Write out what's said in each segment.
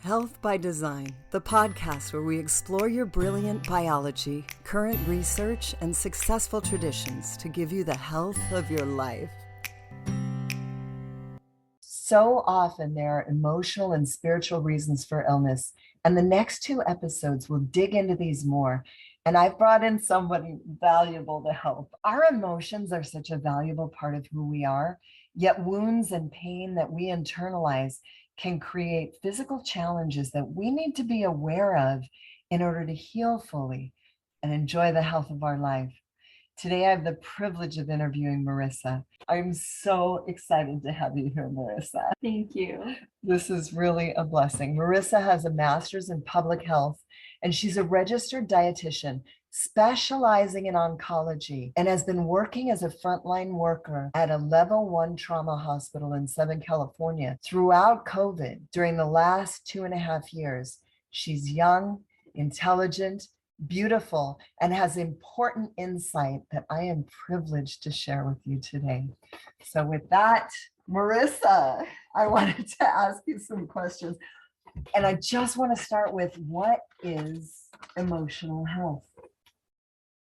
Health by Design, the podcast where we explore your brilliant biology, current research, and successful traditions to give you the health of your life. So often there are emotional and spiritual reasons for illness, and the next two episodes will dig into these more. And I've brought in somebody valuable to help. Our emotions are such a valuable part of who we are, yet wounds and pain that we internalize can create physical challenges that we need to be aware of in order to heal fully and enjoy the health of our life. Today, I have the privilege of interviewing Marissa. I'm so excited to have you here, Marissa. Thank you. This is really a blessing. Marissa has a master's in public health, and she's a registered dietitian specializing in oncology and has been working as a frontline worker at a level 1 trauma hospital in Southern California throughout COVID during the last 2.5 years. She's young, intelligent, beautiful, and has important insight that I am privileged to share with you today. So with that, Marissa, I wanted to ask you some questions. And I just want to start with, what is emotional health?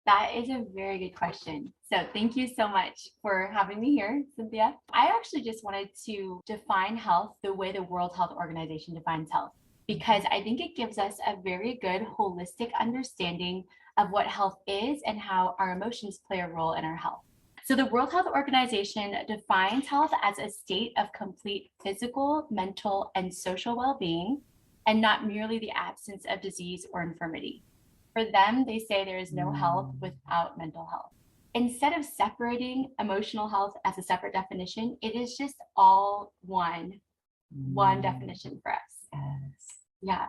That is a very good question. So thank you so much for having me here, Cynthia. I actually just wanted to define health the way the World Health Organization defines health, because I think it gives us a very good holistic understanding of what health is and how our emotions play a role in our health. So the World Health Organization defines health as a state of complete physical, mental, and social well-being, and not merely the absence of disease or infirmity. For them, they say there is no health without mental health. Instead of separating emotional health as a separate definition, it is just all one definition for us. Yes. Yeah.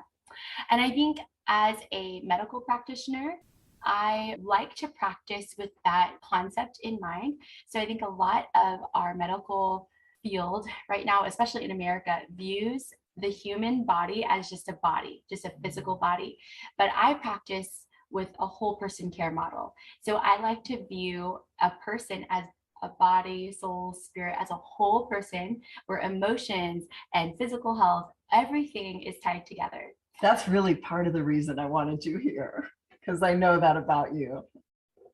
And I think as a medical practitioner, I like to practice with that concept in mind. So I think a lot of our medical field right now, especially in America, views the human body as just a body, just a physical body. But I practice with a whole person care model. So I like to view a person as a body, soul, spirit, as a whole person, where emotions and physical health, everything is tied together. That's really part of the reason I wanted you here, because I know that about you.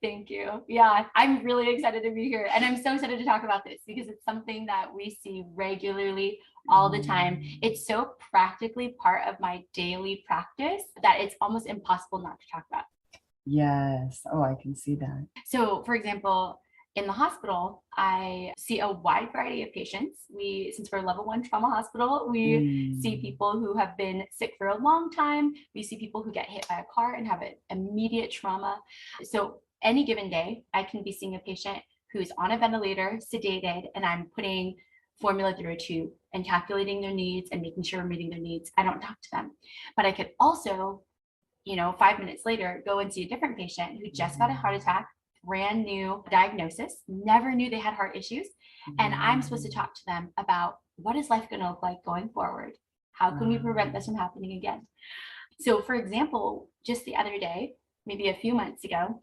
Thank you. Yeah, I'm really excited to be here. And I'm so excited to talk about this because it's something that we see regularly all the time. It's so practically part of my daily practice that it's almost impossible not to talk about. Yes. Oh, I can see that. So, for example, in the hospital, I see a wide variety of patients. Since we're a level 1 trauma hospital, we see people who have been sick for a long time. We see people who get hit by a car and have an immediate trauma. So any given day, I can be seeing a patient who's on a ventilator, sedated, and I'm putting formula through a tube and calculating their needs and making sure we're meeting their needs. I don't talk to them. But I could also, 5 minutes later, go and see a different patient who just got a heart attack, brand new diagnosis, never knew they had heart issues. And I'm supposed to talk to them about, what is life going to look like going forward? How can we prevent this from happening again? So for example, just the other day, maybe a few months ago,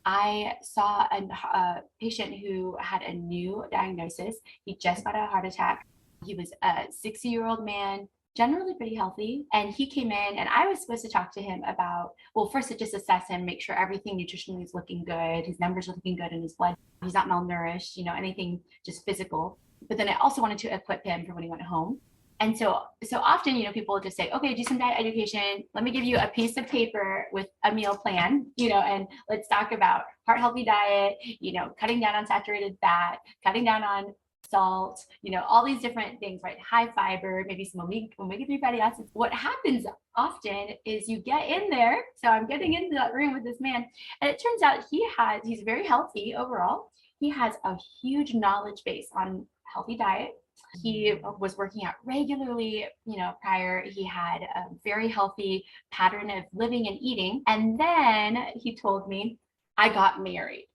I saw a patient who had a new diagnosis. He just got a heart attack. He was a 60-year-old man, generally pretty healthy. And he came in and I was supposed to talk to him about, well, first to just assess him, make sure everything nutritionally is looking good. His numbers are looking good in his blood. He's not malnourished, anything just physical. But then I also wanted to equip him for when he went home. And so often, people just say, okay, do some diet education. Let me give you a piece of paper with a meal plan, and let's talk about heart healthy diet, cutting down on saturated fat, cutting down on salt, all these different things, right? High fiber, maybe some omega-3 fatty acids. What happens often is you get in there. So I'm getting into that room with this man, and it turns out he's very healthy overall. He has a huge knowledge base on healthy diet. He was working out regularly, prior. He had a very healthy pattern of living and eating. And then he told me, I got married.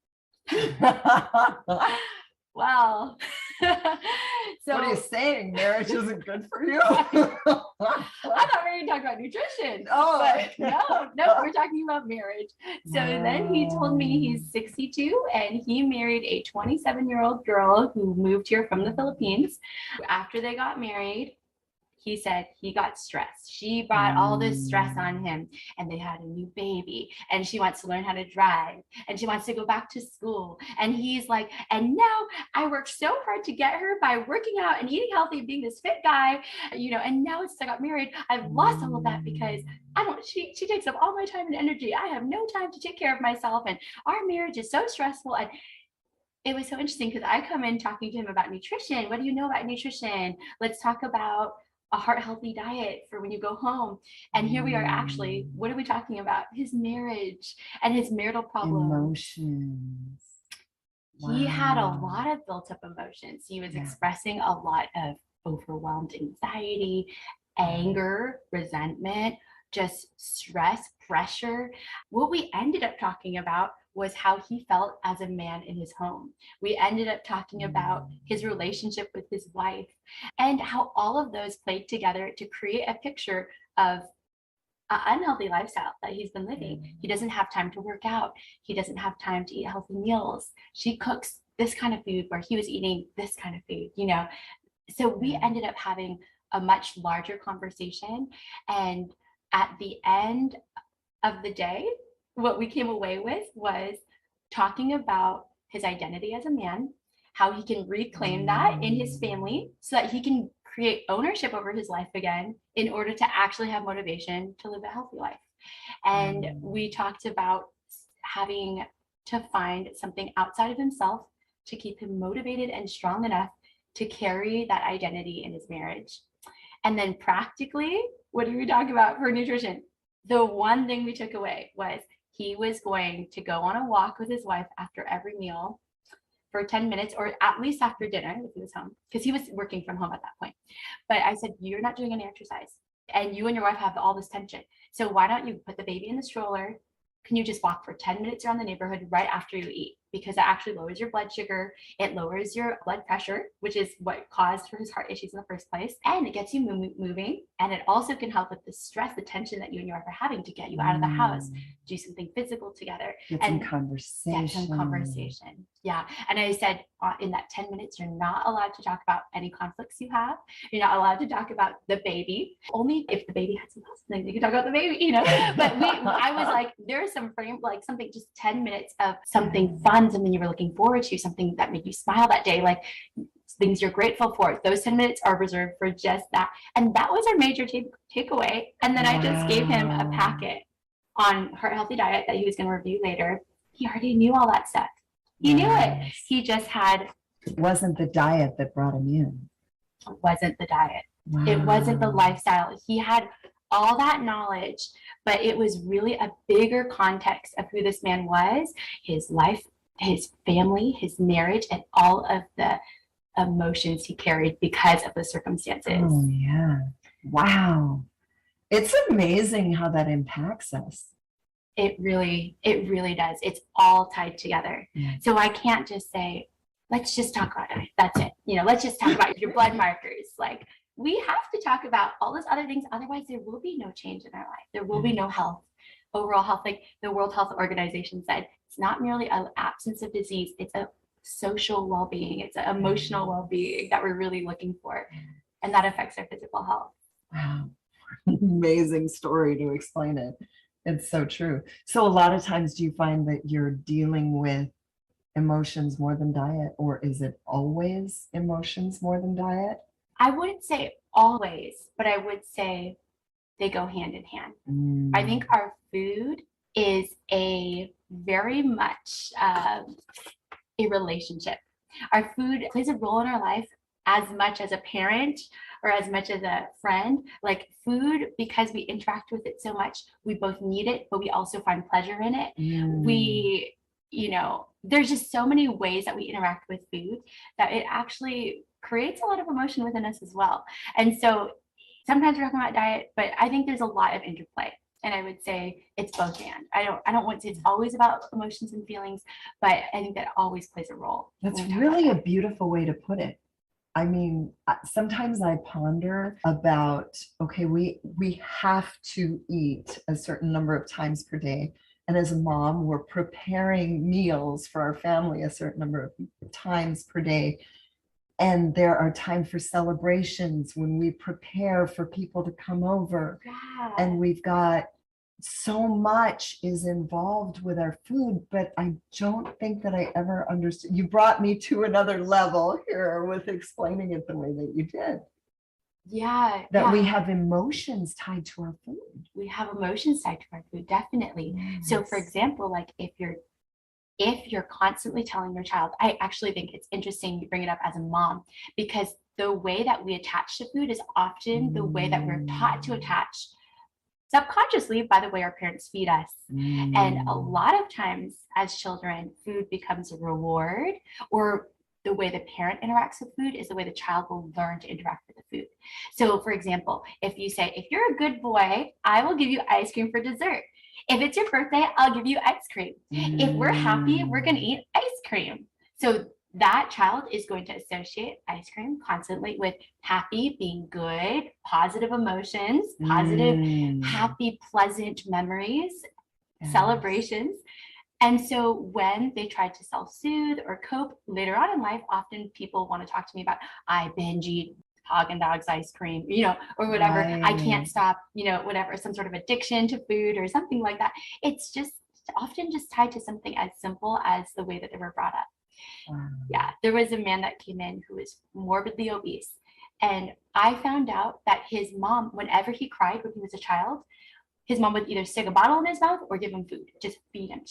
Wow. So what are you saying? Marriage isn't good for you? I thought we were going to talk about nutrition. Oh, but no, we're talking about marriage. So then he told me he's 62 and he married a 27-year-old girl who moved here from the Philippines. After they got married, He said he got stressed. She brought all this stress on him, and they had a new baby, and she wants to learn how to drive, and she wants to go back to school. And he's like, and now I worked so hard to get her by working out and eating healthy, being this fit guy, and now since I got married, I've lost all of that because she takes up all my time and energy. I have no time to take care of myself, and our marriage is so stressful. And it was so interesting because I come in talking to him about nutrition. What do you know about nutrition? Let's talk about a heart healthy diet for when you go home. And here we are actually, what are we talking about? His marriage and his marital problems. Emotions. He had a lot of built up emotions. He was expressing a lot of overwhelmed anxiety, anger, resentment, just stress, pressure. What we ended up talking about was how he felt as a man in his home. We ended up talking about his relationship with his wife and how all of those played together to create a picture of an unhealthy lifestyle that he's been living. He doesn't have time to work out. He doesn't have time to eat healthy meals. She cooks this kind of food where he was eating this kind of food, So we ended up having a much larger conversation. And at the end of the day, what we came away with was talking about his identity as a man, how he can reclaim that in his family so that he can create ownership over his life again in order to actually have motivation to live a healthy life. And we talked about having to find something outside of himself to keep him motivated and strong enough to carry that identity in his marriage. And then practically, what did we talk about for nutrition? The one thing we took away was he was going to go on a walk with his wife after every meal for 10 minutes, or at least after dinner if he was home, because he was working from home at that point. But I said, you're not doing any exercise and you and your wife have all this tension. So why don't you put the baby in the stroller? Can you just walk for 10 minutes around the neighborhood right after you eat? Because it actually lowers your blood sugar. It lowers your blood pressure, which is what caused for his heart issues in the first place. And it gets you moving. And it also can help with the stress, the tension that you and your wife are having to get you out of the house, do something physical together. Get some conversation. Yeah. And I said, in that 10 minutes, you're not allowed to talk about any conflicts you have. You're not allowed to talk about the baby. Only if the baby has some things you can talk about the baby, But I was like, there's some like something, just 10 minutes of something fun, something you were looking forward to, something that made you smile that day, like things you're grateful for. Those 10 minutes are reserved for just that. And that was our major takeaway. And then I just gave him a packet on heart healthy diet that he was going to review later. He already knew all that stuff. He knew it. He just it wasn't the diet that brought him in. It wasn't the diet. It wasn't the lifestyle. He had all that knowledge, but it was really a bigger context of who this man was, his life, his family, his marriage, and all of the emotions he carried because of the circumstances. Oh, yeah. Wow. It's amazing how that impacts us. It really does. It's all tied together. Yeah. So I can't just say, let's just talk about it. That's it. Let's just talk about your blood markers. Like, we have to talk about all those other things. Otherwise, there will be no change in our life. There will be no health, overall health. Like the World Health Organization said, it's not merely an absence of disease. It's a social well-being. It's an emotional well-being that we're really looking for. And that affects our physical health. Wow. Amazing story to explain it. It's so true. So a lot of times, do you find that you're dealing with emotions more than diet, or is it always emotions more than diet? I wouldn't say always, but I would say they go hand in hand. I think our food is a very much a relationship. Our food plays a role in our life as much as a parent or as much as a friend. Like food, because we interact with it so much, we both need it, but we also find pleasure in it. We, there's just so many ways that we interact with food that it actually creates a lot of emotion within us as well. And so sometimes we're talking about diet, but I think there's a lot of interplay. And I would say it's both and. I don't want to say it's always about emotions and feelings, but I think that always plays a role. That's really a beautiful way to put it. I mean, sometimes I ponder about, okay, we have to eat a certain number of times per day. And as a mom, we're preparing meals for our family a certain number of times per day. And there are time for celebrations when we prepare for people to come over. Yeah. And we've got so much is involved with our food, but I don't think that I ever understood. You brought me to another level here with explaining it the way that you did. Yeah. That we have emotions tied to our food. We have emotions tied to our food, definitely. Yes. So for example, like if you're constantly telling your child, I actually think it's interesting you bring it up as a mom, because the way that we attach to food is often the way that we're taught to attach subconsciously by the way our parents feed us. And a lot of times as children, food becomes a reward, or the way the parent interacts with food is the way the child will learn to interact with the food. So for example, if you say, if you're a good boy, I will give you ice cream for dessert. If it's your birthday, I'll give you ice cream. If we're happy, we're going to eat ice cream. So that child is going to associate ice cream constantly with happy, being good, positive emotions, positive, happy, pleasant memories, celebrations. And so when they try to self-soothe or cope later on in life, often people want to talk to me about, I binge eat Haagen-Dazs ice cream, or whatever. I can't stop, whatever, some sort of addiction to food or something like that. It's just often just tied to something as simple as the way that they were brought up. Yeah, there was a man that came in who was morbidly obese. And I found out that his mom, whenever he cried when he was a child, his mom would either stick a bottle in his mouth or give him food, just feed him.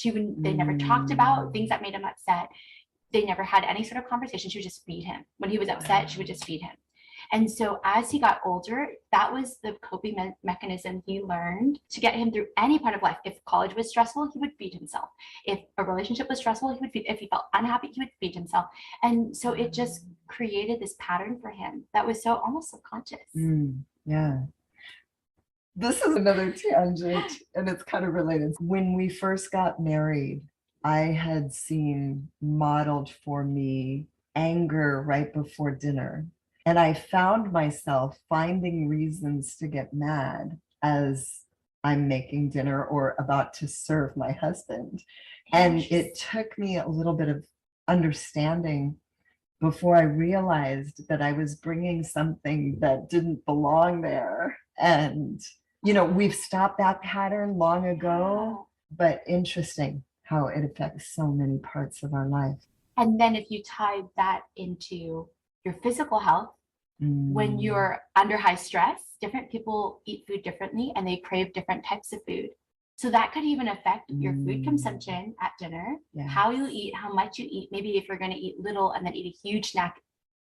They never talked about things that made him upset. They never had any sort of conversation. She would just feed him. When he was upset, she would just feed him. And so as he got older, that was the coping mechanism he learned to get him through any part of life. If college was stressful, he would feed himself. If a relationship was stressful, he would feed. If he felt unhappy, he would feed himself. And so it just created this pattern for him that was so almost subconscious. Yeah. This is another tangent, and it's kind of related. When we first got married, I had seen modeled for me anger right before dinner. And I found myself finding reasons to get mad as I'm making dinner or about to serve my husband. And it took me a little bit of understanding before I realized that I was bringing something that didn't belong there. And, we've stopped that pattern long ago, but interesting how it affects so many parts of our life. And then if you tie that into your physical health, when you're under high stress, different people eat food differently and they crave different types of food. So that could even affect your food consumption at dinner, how you eat, how much you eat. Maybe if you're going to eat little and then eat a huge snack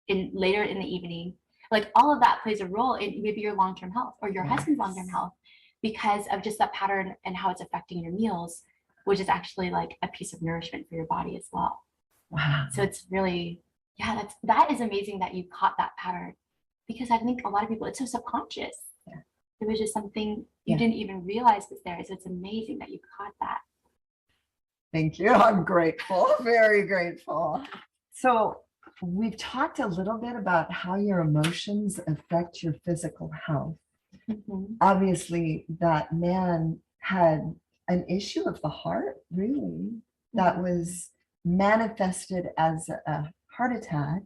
later in the evening, like all of that plays a role in maybe your long-term health or your husband's long-term health, because of just that pattern and how it's affecting your meals, which is actually like a piece of nourishment for your body as well. Wow. So it's really, that is amazing that you caught that pattern, because I think a lot of people, it's so subconscious. It was just something you didn't even realize was there. So it's amazing that you caught that. Thank you. I'm grateful, very grateful. So we've talked a little bit about how your emotions affect your physical health. Obviously, that man had an issue of the heart, really, that was manifested as a heart attack.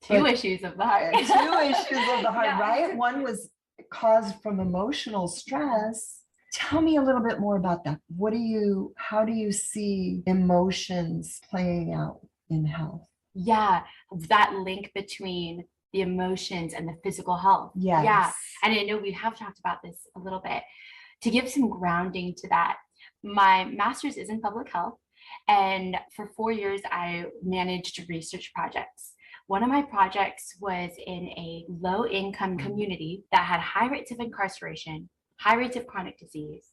Two issues of the heart. Two issues of the heart, right? One was caused from emotional stress. Tell me a little bit more about that. How do you see emotions playing out in health? Yeah, that link between the emotions and the physical health. Yes. Yeah. And I know we have talked about this a little bit. To give some grounding to that, my master's is in public health. And for 4 years, I managed research projects. One of my projects was in a low-income community that had high rates of incarceration, high rates of chronic disease,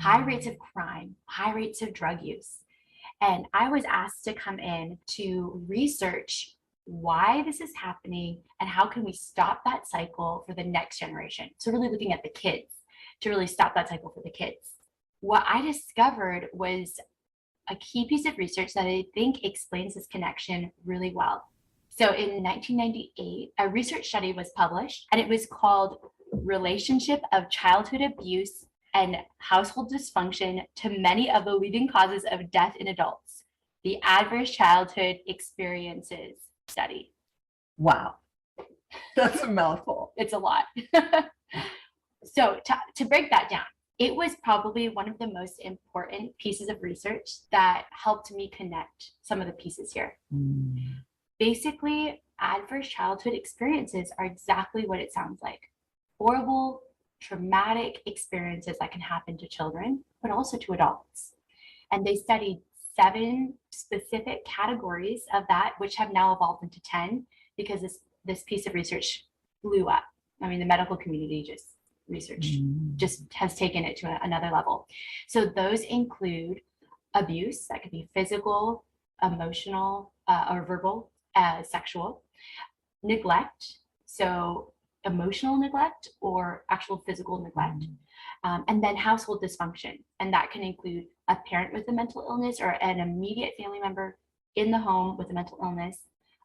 high rates of crime, high rates of drug use. And I was asked to come in to research why this is happening and how can we stop that cycle for the next generation. So really looking at the kids to really stop that cycle for the kids. What I discovered was a key piece of research that I think explains this connection really well. So in 1998, a research study was published, and it was called Relationship of Childhood Abuse and Household Dysfunction to Many of the Leading Causes of Death in Adults, the Adverse Childhood Experiences Study. Wow. That's a mouthful. It's a lot. So to break that down, it was probably one of the most important pieces of research that helped me connect some of the pieces here. Basically, adverse childhood experiences are exactly what it sounds like. Horrible, traumatic experiences that can happen to children, but also to adults. And they studied 7 specific categories of that, which have now evolved into 10 because this piece of research blew up. I mean, the medical community just has taken it to another level. So those include abuse, that could be physical, emotional, or verbal, sexual, neglect, so emotional neglect or actual physical neglect, and then household dysfunction. And that can include a parent with a mental illness or an immediate family member in the home with a mental illness,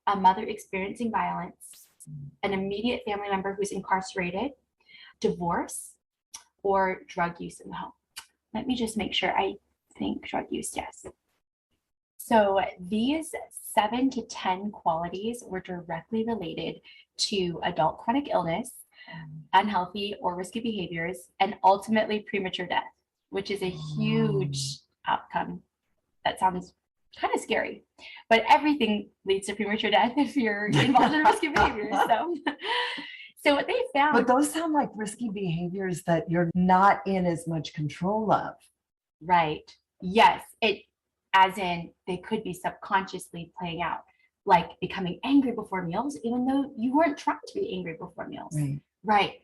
a mother experiencing violence, an immediate family member who's incarcerated, divorce, or drug use in the home. Let me just make sure. I think drug use, yes. So these 7 to 10 qualities were directly related to adult chronic illness, unhealthy or risky behaviors, and ultimately premature death, which is a huge outcome. That sounds kind of scary, but everything leads to premature death if you're involved in risky behaviors. So what they found. But those sound like risky behaviors that you're not in as much control of. Right. Yes. As in they could be subconsciously playing out, like becoming angry before meals, even though you weren't trying to be angry before meals. Right.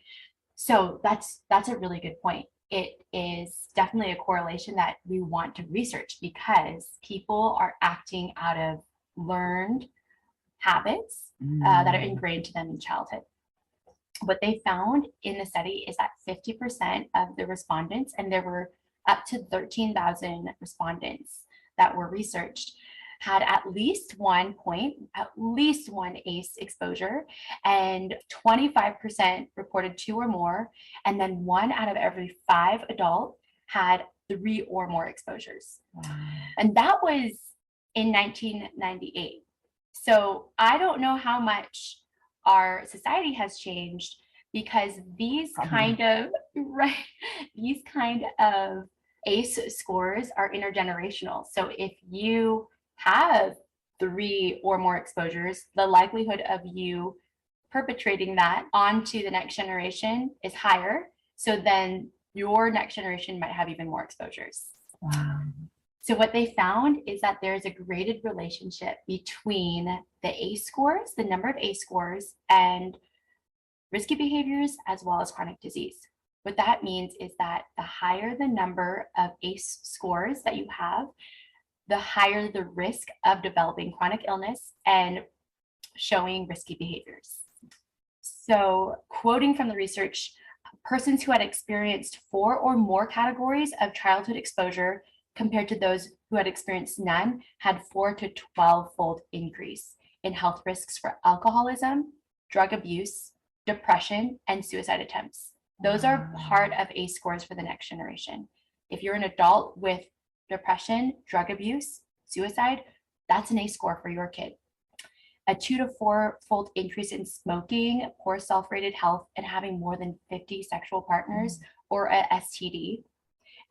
So that's a really good point. It is definitely a correlation that we want to research because people are acting out of learned habits that are ingrained to them in childhood. What they found in the study is that 50% of the respondents, and there were up to 13,000 respondents that were researched, had at least one ACE exposure, and 25% reported 2 or more, and then 1 out of every 5 adults had 3 or more exposures. And that was in 1998. So I don't know how much our society has changed because these kind of ACE scores are intergenerational. So if you have 3 or more exposures, the likelihood of you perpetrating that onto the next generation is higher. So then your next generation might have even more exposures. Wow. So what they found is that there's a graded relationship between the ACE scores, the number of ACE scores, and risky behaviors as well as chronic disease. What that means is that the higher the number of ACE scores that you have, the higher the risk of developing chronic illness and showing risky behaviors. So, quoting from the research, persons who had experienced 4 or more categories of childhood exposure compared to those who had experienced none had 4 to 12-fold increase in health risks for alcoholism, drug abuse, depression, and suicide attempts. Those are part of ACE scores for the next generation. If you're an adult with depression, drug abuse, suicide, that's an ACE score for your kid. A 2 to 4-fold increase in smoking, poor self-rated health, and having more than 50 sexual partners or a STD,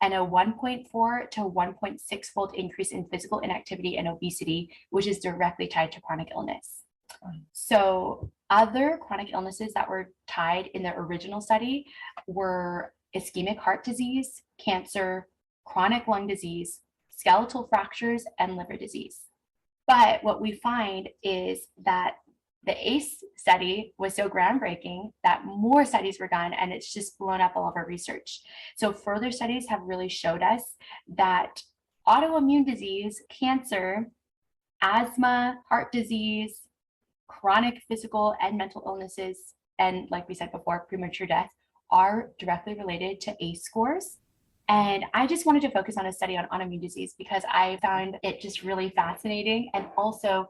and a 1.4 to 1.6-fold increase in physical inactivity and obesity, which is directly tied to chronic illness. So other chronic illnesses that were tied in the original study were ischemic heart disease, cancer, chronic lung disease, skeletal fractures, and liver disease. But what we find is that the ACE study was so groundbreaking that more studies were done, and it's just blown up all of our research. So further studies have really showed us that autoimmune disease, cancer, asthma, heart disease, chronic physical and mental illnesses, and like we said before, premature death are directly related to ACE scores. And I just wanted to focus on a study on autoimmune disease because I found it just really fascinating. And also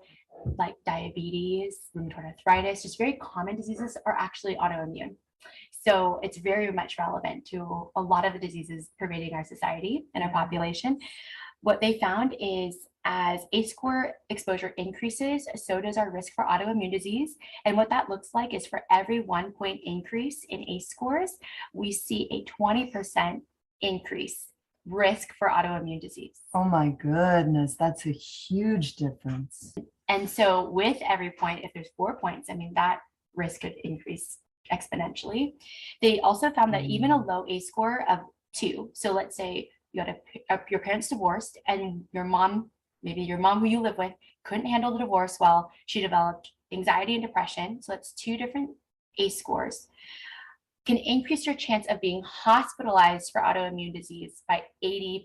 like diabetes, rheumatoid arthritis, just very common diseases are actually autoimmune. So it's very much relevant to a lot of the diseases pervading our society and our population. What they found is as ACE score exposure increases, so does our risk for autoimmune disease. And what that looks like is for every 1 point increase in ACE scores, we see a 20% increase risk for autoimmune disease. Oh my goodness, that's a huge difference. And so with every point, if there's 4 points, I mean, that risk could increase exponentially. They also found that even a low ACE score of 2, so let's say you had your parents divorced and your mom, maybe your mom who you live with, couldn't handle the divorce well, she developed anxiety and depression, so that's 2 different ACE scores, can increase your chance of being hospitalized for autoimmune disease by 80%.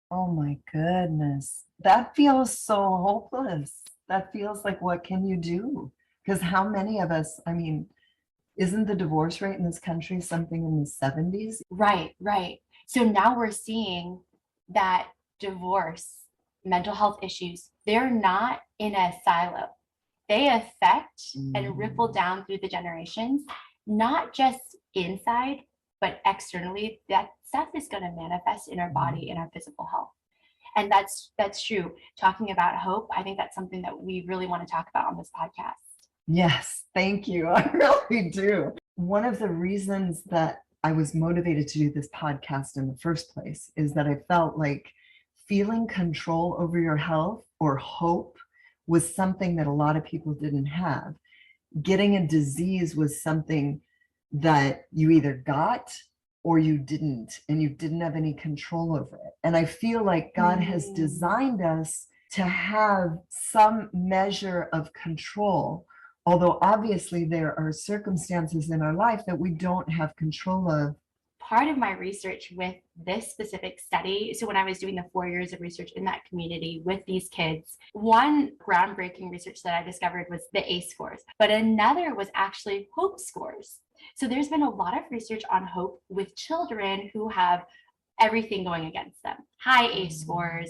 Oh my goodness. That feels so hopeless. That feels like, what can you do? Because how many of us, I mean, isn't the divorce rate in this country something in the 70s? Right, right. So now we're seeing that divorce, mental health issues, they're not in a silo. They affect and ripple down through the generations, not just inside, but externally. That stuff is going to manifest in our body, in our physical health. And that's true. Talking about hope, I think that's something that we really want to talk about on this podcast. Yes, thank you. I really do. One of the reasons that I was motivated to do this podcast in the first place is that I felt like feeling control over your health or hope was something that a lot of people didn't have. Getting a disease was something that you either got or you didn't, and you didn't have any control over it. And I feel like God has designed us to have some measure of control, although obviously there are circumstances in our life that we don't have control of. Part of my research with this specific study, so when I was doing the 4 years of research in that community with these kids, one groundbreaking research that I discovered was the ACE scores, but another was actually hope scores. So there's been a lot of research on hope with children who have everything going against them. High ACE scores,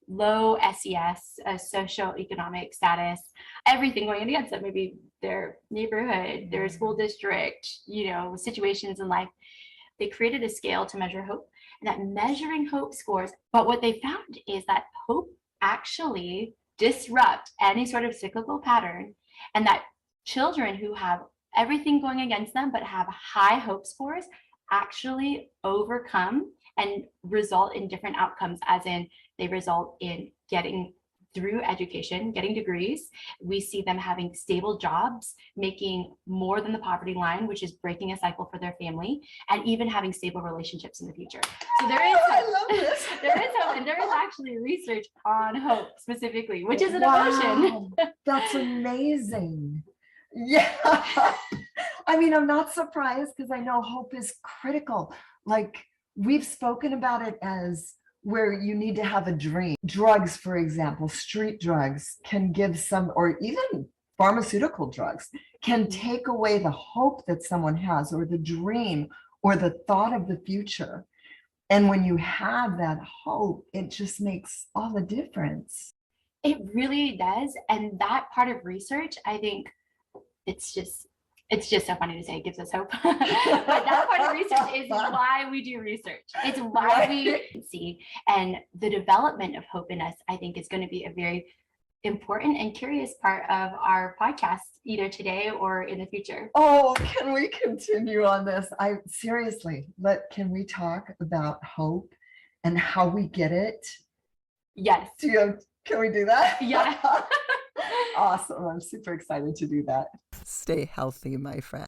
low SES, socioeconomic status, everything going against them, maybe their neighborhood, their school district, situations in life. They created a scale to measure hope, and that measuring hope scores, but what they found is that hope actually disrupt any sort of cyclical pattern, and that children who have everything going against them but have high hope scores actually overcome and result in different outcomes, as in they result in getting through education, getting degrees. We see them having stable jobs, making more than the poverty line, which is breaking a cycle for their family, and even having stable relationships in the future. So there is hope. I love this. There is hope, and there is actually research on hope specifically, which is an emotion. That's amazing. Yeah. I mean, I'm not surprised because I know hope is critical. Like, we've spoken about it as where you need to have a dream. Drugs, for example, street drugs can give some, or even pharmaceutical drugs can take away the hope that someone has, or the dream, or the thought of the future. And when you have that hope, it just makes all the difference. It really does. And that part of research, I think it's just so funny to say it gives us hope. But that part of research is why we do research. It's why we see. And the development of hope in us, I think, is going to be a very important and curious part of our podcast, either today or in the future. Oh, can we continue on this? Can we talk about hope and how we get it? Yes. Can we do that? Yeah. Awesome. I'm super excited to do that. Stay healthy, my friend.